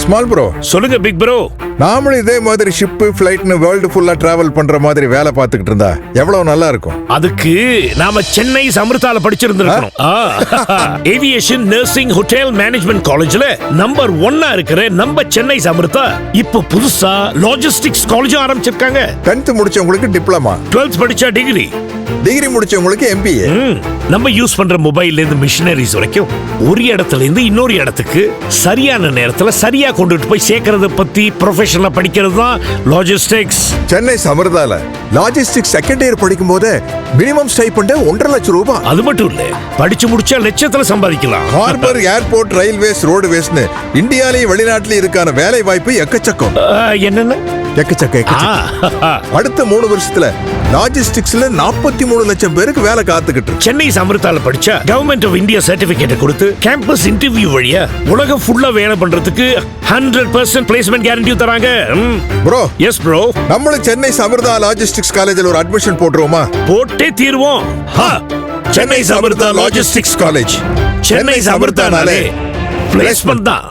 Small bro, சொல்லுங்க big bro. நாமளும் இதே மாதிரி ஷிப் ஃபிளைட்னு வேர்ல்டு ஃபுல்லா டிராவல் பண்ற மாதிரி வேலை பார்த்துக்கிட்டு இருந்தா எவ்வளவு நல்லா இருக்கும். அதுக்கு நாம சென்னை சமர்த்தால படிச்சிருந்திருக்கணும். ஏவியேஷன் நர்சிங் ஹோட்டல் மேனேஜ்மெண்ட் காலேஜ்ல நம்பர் 1 இருக்கிற நம்ம சென்னை சமர்த்தா இப்ப புதுசா லாஜிஸ்டிக்ஸ் காலேஜ் ஆரம்பிச்சிருக்காங்க. 10th முடிச்சவங்களுக்கு டிப்ளமா, 12th படிச்சா டிகிரி முடிச்சவங்களுக்கு MBA. நம்ம யூஸ் பண்ற மொபைல்ல இருந்து மிஷினரிஸ் வரைக்கும் ஒரு இடத்துல இருந்து இன்னொரு இடத்துக்கு சரியான நேரத்துல சரியா கொண்டுட்டு போய் சேர்க்கறத பத்தி ப்ரொஃபஷனலா படிக்கிறது தான் லாஜிஸ்டிக்ஸ். சென்னை சமர்தால லாஜிஸ்டிக்ஸ் செகண்ட் இயர் படிக்கும் போது மினிமம் ஸ்டைபண்ட் 1.5 லட்சம் ரூபாய். அது மட்டும் இல்ல, படிச்சு முடிச்சா லட்சத்துல சம்பாதிக்கலாம். ஹார்பர், ஏர்போர்ட், ரயில்வேஸ், ரோடுவேஸ்னு இந்தியாலயும் வெளிநாட்டிலயும் இருக்கான வேலை வாய்ப்பு எக்கச்சக்கம். என்னென்ன அடுத்த 3 வருஷத்துல லாஜிஸ்டிக்ஸ்ல 43 லட்சம் பேருக்கு வேலை காத்துக்கிட்டு. சென்னை சமர்த்தால படிச்சா கவர்மெண்ட் ஆஃப் இந்தியா சர்டிபிகேட் கொடுத்து கேம்பஸ் இன்டர்வியூ வழியா உலகம் ஃபுல்லா வேலை பண்றதுக்கு 100% பிளேஸ்மெண்ட் கேரண்டி தராங்க. ப்ரோ, எஸ் ப்ரோ, நம்மளும் சென்னை சமர்தா லாஜிஸ்டிக்ஸ் காலேஜ்ல ஒரு அட்மிஷன் போட்டுருவோமா? போட்டே தீர்வோம். Chennai Samartha logistics college. சென்னை சமர்த்தானாலே பிளேஸ்மெண்ட் தான்.